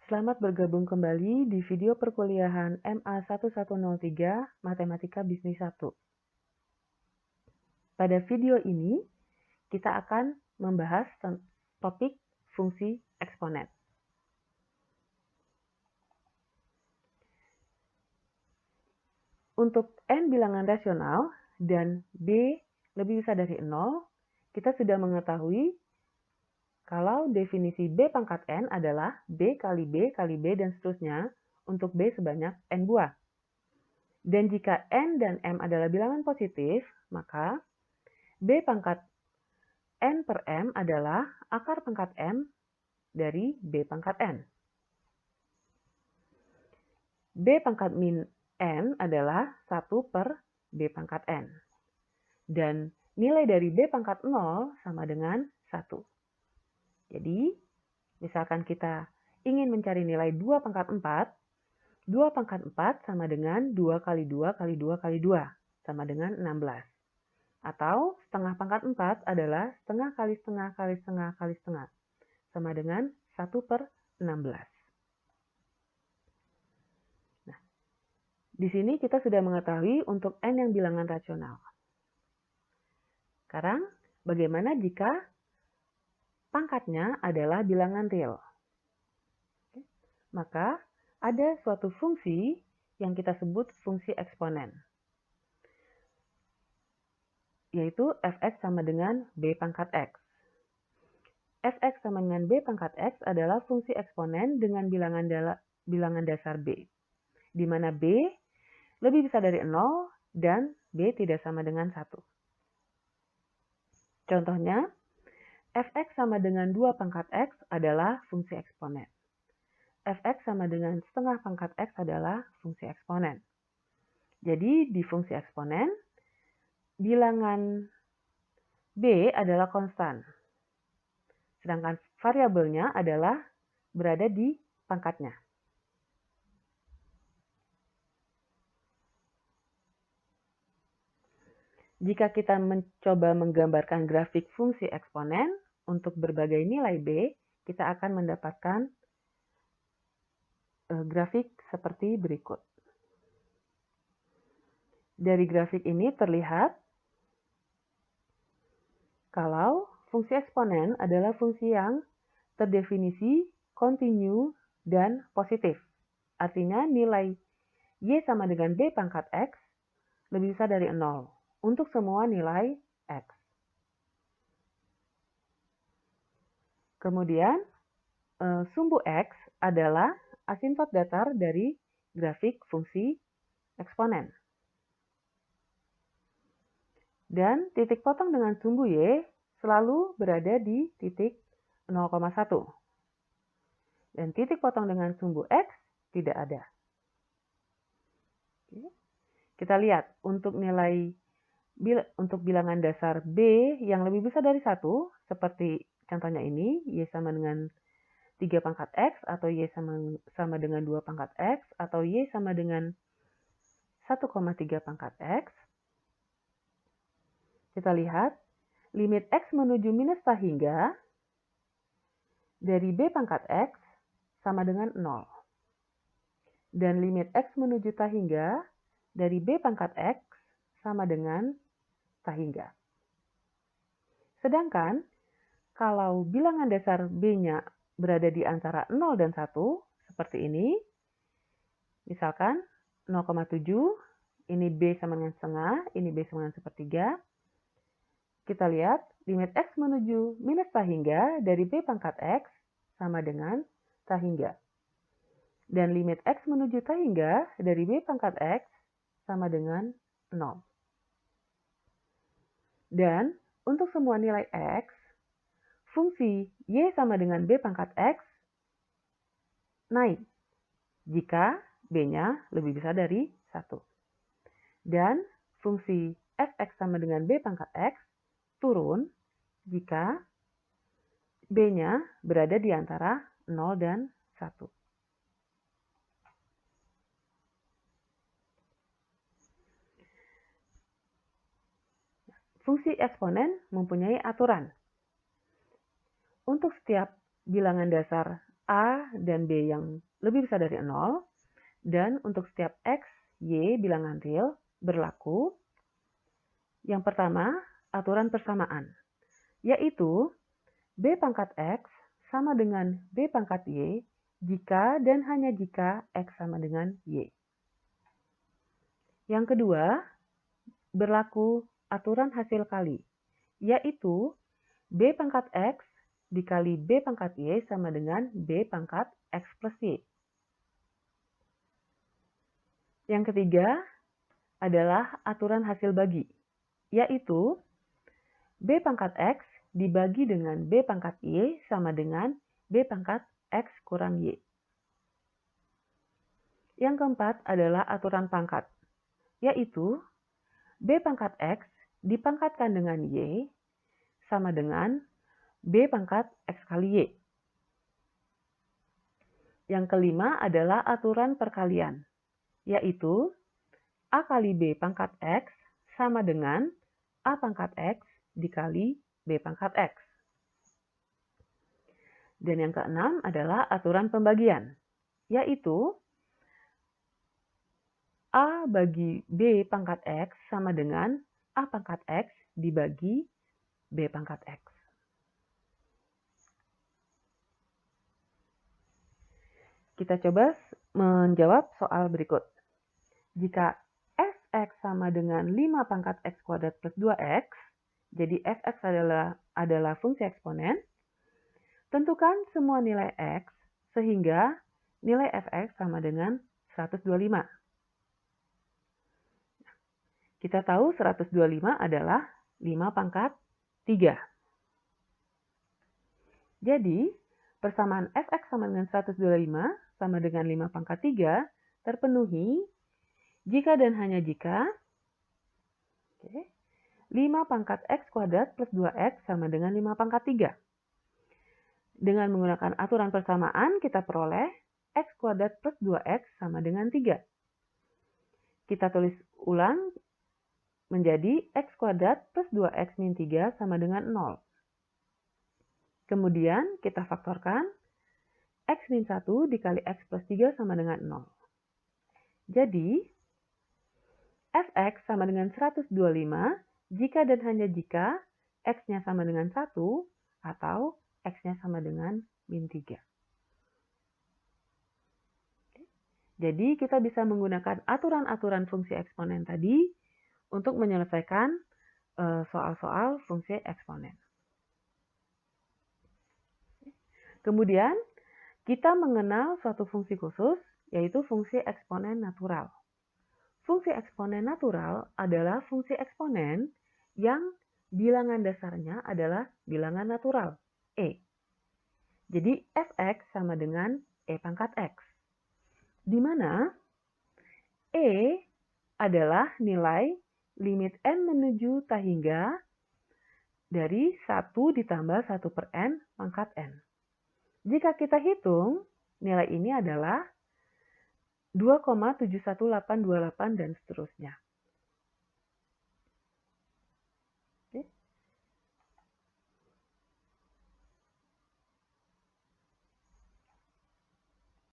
Selamat bergabung kembali di video perkuliahan MA 1103 Matematika Bisnis 1. Pada video ini, kita akan membahas topik fungsi eksponen. Untuk N bilangan rasional dan B lebih besar dari 0, kita sudah mengetahui kalau definisi B pangkat N adalah B kali B kali B dan seterusnya untuk B sebanyak N buah. Dan jika N dan M adalah bilangan positif, maka B pangkat N per M adalah akar pangkat M dari B pangkat N. B pangkat min N adalah 1 per B pangkat N. Dan nilai dari B pangkat 0 sama dengan 1. Jadi, misalkan kita ingin mencari nilai 2 pangkat 4, 2 pangkat 4 sama dengan 2 kali 2 kali 2 kali 2, sama dengan 16. Atau setengah pangkat 4 adalah setengah kali setengah kali setengah kali setengah, sama dengan 1 per 16. Nah, di sini kita sudah mengetahui untuk N yang bilangan rasional. Sekarang, bagaimana jika pangkatnya adalah bilangan real? Maka, ada suatu fungsi yang kita sebut fungsi eksponen, yaitu fx sama dengan b pangkat x. Fx sama dengan b pangkat x adalah fungsi eksponen dengan bilangan dasar b, di mana b lebih besar dari 0 dan b tidak sama dengan 1. Contohnya, fx sama dengan 2 pangkat x adalah fungsi eksponen. Fx sama dengan setengah pangkat x adalah fungsi eksponen. Jadi, di fungsi eksponen, bilangan b adalah konstan, sedangkan variabelnya adalah berada di pangkatnya. Jika kita mencoba menggambarkan grafik fungsi eksponen untuk berbagai nilai b, kita akan mendapatkan grafik seperti berikut. Dari grafik ini terlihat kalau fungsi eksponen adalah fungsi yang terdefinisi kontinu dan positif. Artinya nilai y sama dengan b pangkat x lebih besar dari 0 untuk semua nilai x. Kemudian sumbu x adalah asintot datar dari grafik fungsi eksponen. Dan titik potong dengan sumbu y selalu berada di titik 0,1. Dan titik potong dengan sumbu x tidak ada. Kita lihat untuk bilangan dasar b yang lebih besar dari 1, seperti contohnya ini, y sama dengan 3 pangkat x, atau y sama dengan 2 pangkat x, atau y sama dengan 1,3 pangkat x. Kita lihat, limit x menuju minus tah hingga dari b pangkat x sama dengan 0. Dan limit x menuju tah hingga dari b pangkat x sama dengan tah hingga. Sedangkan, kalau bilangan dasar b-nya berada di antara 0 dan 1, seperti ini, misalkan 0,7, ini b sama dengan setengah, ini b sama dengan sepertiga. Kita lihat, limit x menuju minus tah hingga dari b pangkat x sama dengan tah hingga. Dan limit x menuju tah hingga dari b pangkat x sama dengan 0. Dan untuk semua nilai x, fungsi y sama dengan b pangkat x naik jika b-nya lebih besar dari 1. Dan fungsi fx sama dengan b pangkat x turun jika b-nya berada di antara 0 dan 1. Fungsi eksponen mempunyai aturan. Untuk setiap bilangan dasar A dan B yang lebih besar dari 0, dan untuk setiap X, Y bilangan real berlaku yang pertama, aturan persamaan, yaitu B pangkat X sama dengan B pangkat Y jika dan hanya jika X sama dengan Y. Yang kedua, berlaku aturan hasil kali, yaitu B pangkat X dikali B pangkat Y sama dengan B pangkat X plus Y. Yang ketiga adalah aturan hasil bagi, yaitu B pangkat X dibagi dengan B pangkat Y sama dengan B pangkat X kurang Y. Yang keempat adalah aturan pangkat, yaitu B pangkat X dipangkatkan dengan Y sama dengan B pangkat X kali Y. Yang kelima adalah aturan perkalian, yaitu A kali B pangkat X sama dengan A pangkat X dikali B pangkat X. Dan yang keenam adalah aturan pembagian, yaitu A bagi B pangkat X sama dengan A pangkat X dibagi B pangkat X. Kita coba menjawab soal berikut. Jika f(x) sama dengan 5 pangkat x kuadrat plus 2x, jadi f(x) adalah fungsi eksponen, tentukan semua nilai x sehingga nilai f(x) sama dengan 125. Kita tahu 125 adalah 5 pangkat 3. Jadi, persamaan f(x) sama dengan 125 sama dengan 5 pangkat 3 terpenuhi jika dan hanya jika 5 pangkat x kuadrat plus 2x sama dengan 5 pangkat 3. Dengan menggunakan aturan persamaan, kita peroleh x kuadrat plus 2x sama dengan 3. Kita tulis ulang menjadi x kuadrat plus 2x min 3 sama dengan 0. Kemudian kita faktorkan x min 1 dikali x plus 3 sama dengan 0. Jadi, f(x) sama dengan 125 jika dan hanya jika x-nya sama dengan 1 atau x-nya sama dengan min 3. Jadi kita bisa menggunakan aturan-aturan fungsi eksponen tadi untuk menyelesaikan soal-soal fungsi eksponen. Kemudian kita mengenal suatu fungsi khusus, yaitu fungsi eksponen natural. Fungsi eksponen natural adalah fungsi eksponen yang bilangan dasarnya adalah bilangan natural, E. Jadi f(x) sama dengan E pangkat x. Di mana E adalah nilai limit n menuju tak hingga dari 1 ditambah 1 per n pangkat n. Jika kita hitung, nilai ini adalah 2,71828 dan seterusnya.